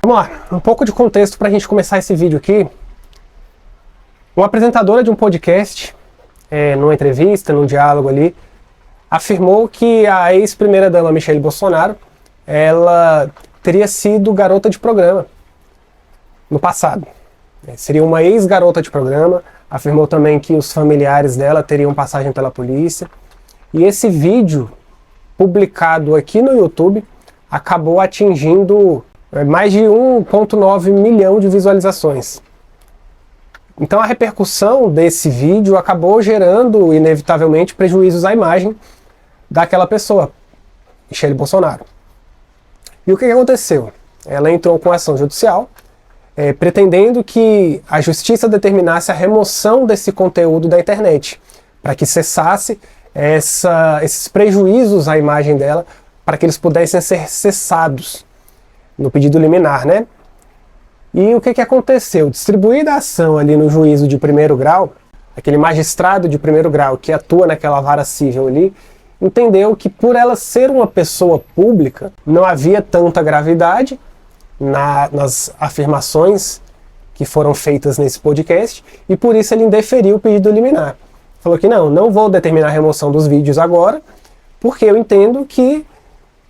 Vamos lá, um pouco de contexto para a gente começar esse vídeo aqui. Uma apresentadora de um podcast, numa entrevista, num diálogo ali, afirmou que a ex-primeira-dama Michele Bolsonaro, ela teria sido garota de programa no passado. Seria uma ex-garota de programa. Afirmou também que os familiares dela teriam passagem pela polícia. E esse vídeo, publicado aqui no YouTube, acabou atingindo mais de 1,9 milhão de visualizações. Então a repercussão desse vídeo acabou gerando, inevitavelmente, prejuízos à imagem daquela pessoa, Michele Bolsonaro. E o que aconteceu? Ela entrou com ação judicial, pretendendo que a justiça determinasse a remoção desse conteúdo da internet, para que cessasse esses prejuízos à imagem dela, para que eles pudessem ser cessados no pedido liminar, né? E o que aconteceu? Distribuída a ação ali no juízo de primeiro grau, aquele magistrado de primeiro grau que atua naquela vara civil ali, entendeu que por ela ser uma pessoa pública, não havia tanta gravidade nas afirmações que foram feitas nesse podcast, e por isso ele indeferiu o pedido liminar. Falou que não vou determinar a remoção dos vídeos agora, porque eu entendo que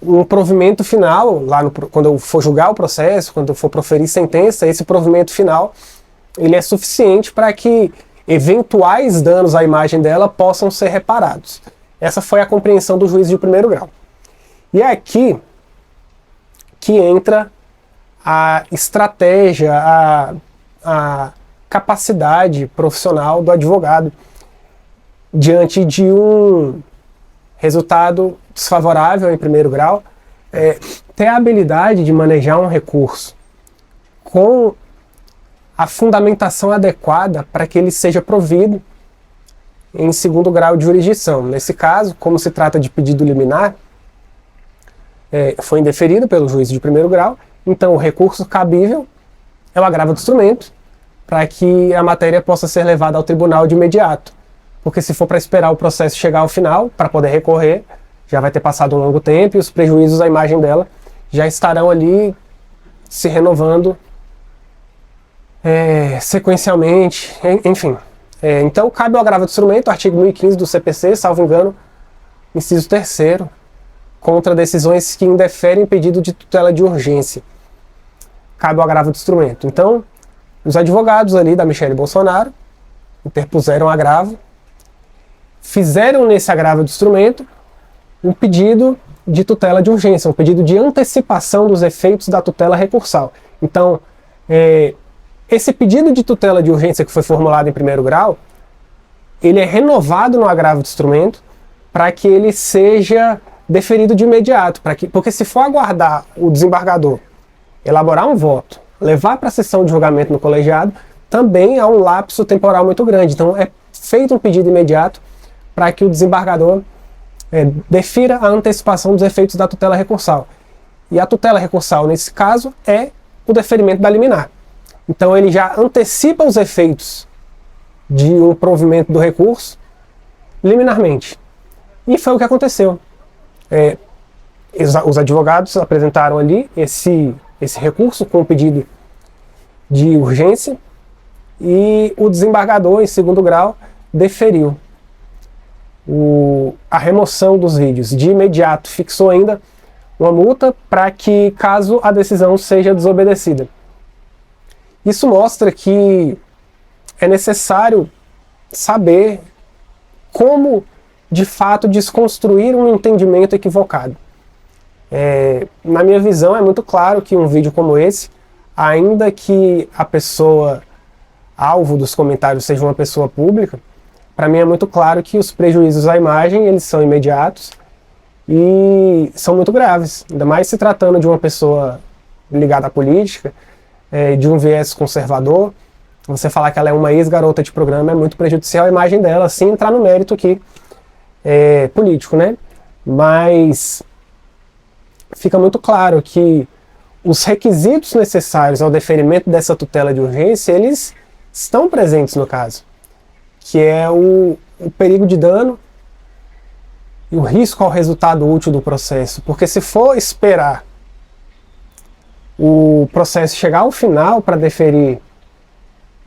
um provimento final, quando eu for julgar o processo, quando eu for proferir sentença, esse provimento final ele é suficiente para que eventuais danos à imagem dela possam ser reparados. Essa foi a compreensão do juiz de primeiro grau. E é aqui que entra a estratégia, a capacidade profissional do advogado diante de um resultado desfavorável em primeiro grau, ter a habilidade de manejar um recurso com a fundamentação adequada para que ele seja provido em segundo grau de jurisdição. Nesse caso, como se trata de pedido liminar, foi indeferido pelo juiz de primeiro grau, então o recurso cabível é o agravo do instrumento para que a matéria possa ser levada ao tribunal de imediato. Porque se for para esperar o processo chegar ao final, para poder recorrer, já vai ter passado um longo tempo e os prejuízos à imagem dela já estarão ali se renovando sequencialmente, enfim. Então cabe o agravo do instrumento, artigo 1015 do CPC, salvo engano, inciso 3º, contra decisões que indeferem pedido de tutela de urgência. Cabe o agravo do instrumento. Então, os advogados ali da Michele Bolsonaro interpuseram agravo, fizeram nesse agravo do instrumento um pedido de tutela de urgência, um pedido de antecipação dos efeitos da tutela recursal. Então, esse pedido de tutela de urgência que foi formulado em primeiro grau, ele é renovado no agravo do instrumento para que ele seja deferido de imediato, porque se for aguardar o desembargador elaborar um voto, levar para a sessão de julgamento no colegiado, também há um lapso temporal muito grande. Então é feito um pedido imediato para que o desembargador defira a antecipação dos efeitos da tutela recursal. E a tutela recursal, nesse caso, é o deferimento da liminar. Então ele já antecipa os efeitos de um provimento do recurso liminarmente. E foi o que aconteceu. Os advogados apresentaram ali esse recurso com o pedido de urgência e o desembargador, em segundo grau, deferiu a remoção dos vídeos. De imediato fixou ainda uma multa para que, caso a decisão seja desobedecida. Isso mostra que é necessário saber como, de fato, desconstruir um entendimento equivocado. Na minha visão, é muito claro que um vídeo como esse, ainda que a pessoa alvo dos comentários seja uma pessoa pública, para mim é muito claro que os prejuízos à imagem eles são imediatos e são muito graves, ainda mais se tratando de uma pessoa ligada à política, de um viés conservador. Você falar que ela é uma ex-garota de programa é muito prejudicial à imagem dela, sem entrar no mérito aqui político, né? Mas fica muito claro que os requisitos necessários ao deferimento dessa tutela de urgência, eles estão presentes no caso, que é o perigo de dano e o risco ao resultado útil do processo. Porque se for esperar o processo chegar ao final para deferir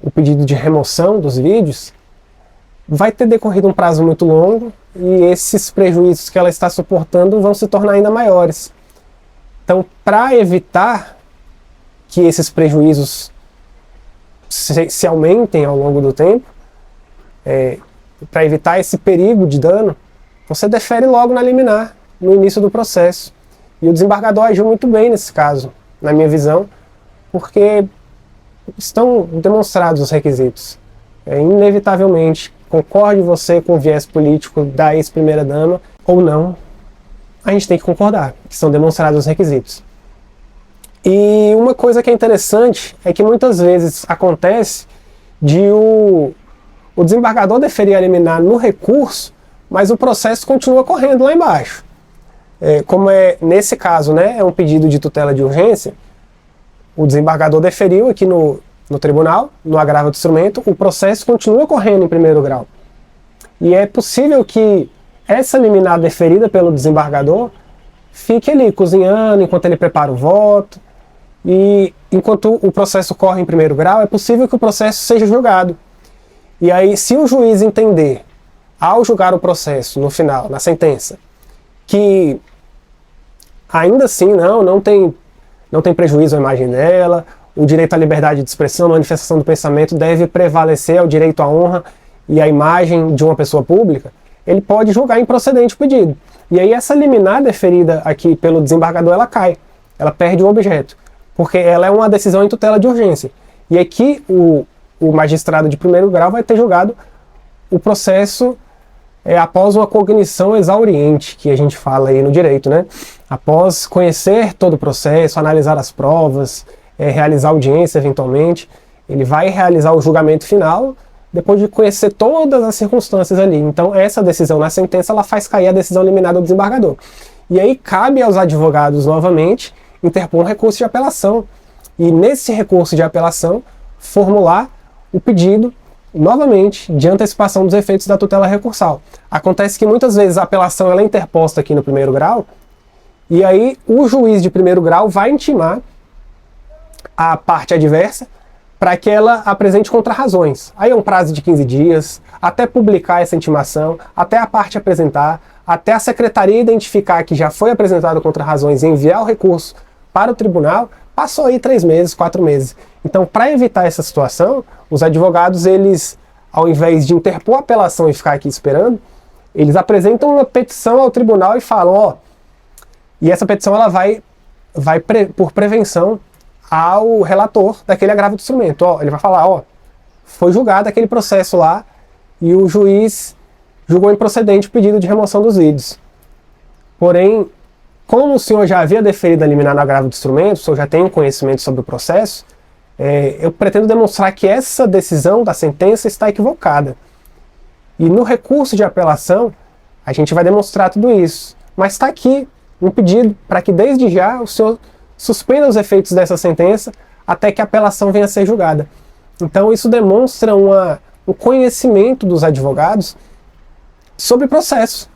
o pedido de remoção dos vídeos, vai ter decorrido um prazo muito longo e esses prejuízos que ela está suportando vão se tornar ainda maiores. Então, para evitar que esses prejuízos se aumentem ao longo do tempo, para evitar esse perigo de dano, você defere logo na liminar, no início do processo. E o desembargador agiu muito bem nesse caso, na minha visão, porque estão demonstrados os requisitos. Inevitavelmente, concorde você com o viés político da ex-primeira-dama ou não, a gente tem que concordar, que são demonstrados os requisitos. E uma coisa que é interessante é que muitas vezes acontece de o desembargador deferir a liminar no recurso, mas o processo continua correndo lá embaixo. Como é nesse caso, né, é um pedido de tutela de urgência, o desembargador deferiu aqui no tribunal, no agravo do instrumento, o processo continua correndo em primeiro grau. E é possível que essa liminar deferida pelo desembargador fique ali cozinhando enquanto ele prepara o voto, e enquanto o processo corre em primeiro grau, é possível que o processo seja julgado. E aí, se o juiz entender, ao julgar o processo no final, na sentença, que ainda assim não tem prejuízo à imagem dela, o direito à liberdade de expressão, manifestação do pensamento deve prevalecer ao direito à honra e à imagem de uma pessoa pública, ele pode julgar improcedente o pedido. E aí essa liminar deferida aqui pelo desembargador, ela cai, ela perde o objeto, porque ela é uma decisão em tutela de urgência. E aqui o magistrado de primeiro grau vai ter julgado o processo após uma cognição exauriente, que a gente fala aí no direito, né? Após conhecer todo o processo, analisar as provas, realizar audiência eventualmente, ele vai realizar o julgamento final depois de conhecer todas as circunstâncias ali. Então essa decisão na sentença, ela faz cair a decisão liminar do desembargador. E aí cabe aos advogados novamente interpor um recurso de apelação. E nesse recurso de apelação, formular o pedido novamente de antecipação dos efeitos da tutela recursal. Acontece que muitas vezes a apelação ela é interposta aqui no primeiro grau, e aí o juiz de primeiro grau vai intimar a parte adversa para que ela apresente contrarrazões. Aí é um prazo de 15 dias, até publicar essa intimação, até a parte apresentar, até a secretaria identificar que já foi apresentado contrarrazões e enviar o recurso para o tribunal, passou aí 3 meses, 4 meses. Então, para evitar essa situação, os advogados, eles, ao invés de interpor a apelação e ficar aqui esperando, eles apresentam uma petição ao tribunal e falam, e essa petição ela vai por prevenção ao relator daquele agravo do instrumento. Ele vai falar, foi julgado aquele processo lá e o juiz julgou improcedente o pedido de remoção dos vídeos. Porém, como o senhor já havia deferido a liminar no agravo do instrumento, o senhor já tem um conhecimento sobre o processo, eu pretendo demonstrar que essa decisão da sentença está equivocada. E no recurso de apelação, a gente vai demonstrar tudo isso. Mas está aqui um pedido para que desde já o senhor suspenda os efeitos dessa sentença até que a apelação venha a ser julgada. Então isso demonstra um conhecimento dos advogados sobre o processo.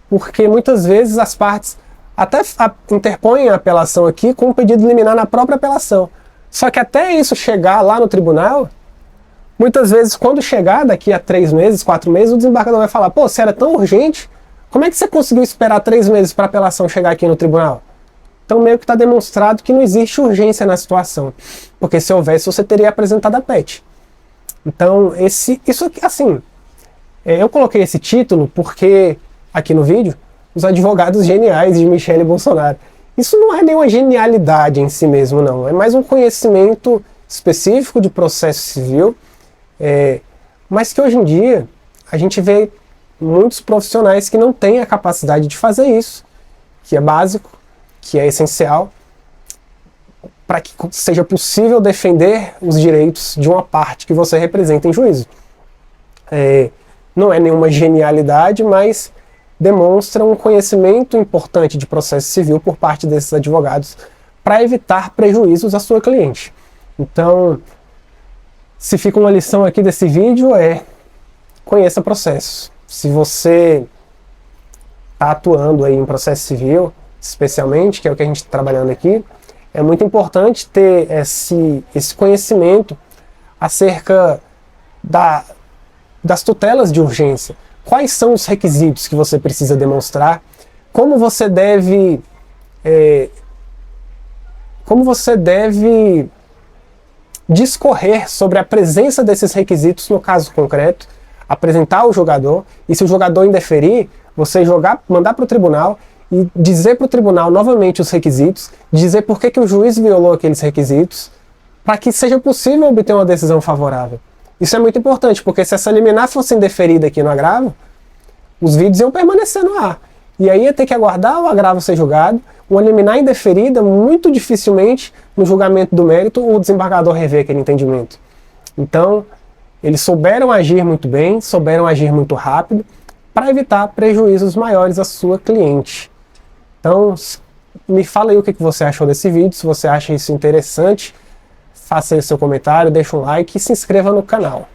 Porque muitas vezes as partes até interpõem a apelação aqui com um pedido liminar na própria apelação. Só que até isso chegar lá no tribunal, muitas vezes quando chegar daqui a 3 meses, 4 meses, o desembargador vai falar, se era tão urgente, como é que você conseguiu esperar 3 meses para a apelação chegar aqui no tribunal? Então meio que está demonstrado que não existe urgência na situação, porque se houvesse você teria apresentado a PET. Então isso aqui, assim, eu coloquei esse título porque aqui no vídeo, os advogados geniais de Michele Bolsonaro. Isso não é nenhuma genialidade em si mesmo, não. É mais um conhecimento específico de processo civil, mas que hoje em dia a gente vê muitos profissionais que não têm a capacidade de fazer isso, que é básico, que é essencial, para que seja possível defender os direitos de uma parte que você representa em juízo. Não é nenhuma genialidade, mas demonstra um conhecimento importante de processo civil por parte desses advogados para evitar prejuízos à sua cliente. Então, se fica uma lição aqui desse vídeo conheça processo. Se você está atuando aí em processo civil, especialmente, que é o que a gente está trabalhando aqui, É muito importante ter esse conhecimento acerca das tutelas de urgência. Quais são os requisitos que você precisa demonstrar? Como você deve discorrer sobre a presença desses requisitos no caso concreto, apresentar ao jogador, e se o jogador indeferir, você mandar para o tribunal e dizer para o tribunal novamente os requisitos, dizer por que o juiz violou aqueles requisitos, para que seja possível obter uma decisão favorável. Isso é muito importante, porque se essa liminar fosse indeferida aqui no agravo, os vídeos iam permanecer no ar. E aí ia ter que aguardar o agravo ser julgado, uma liminar indeferida, muito dificilmente, no julgamento do mérito, o desembargador rever aquele entendimento. Então, eles souberam agir muito bem, souberam agir muito rápido, para evitar prejuízos maiores à sua cliente. Então, me fala aí o que você achou desse vídeo, se você acha isso interessante, faça aí o seu comentário, deixa um like e se inscreva no canal.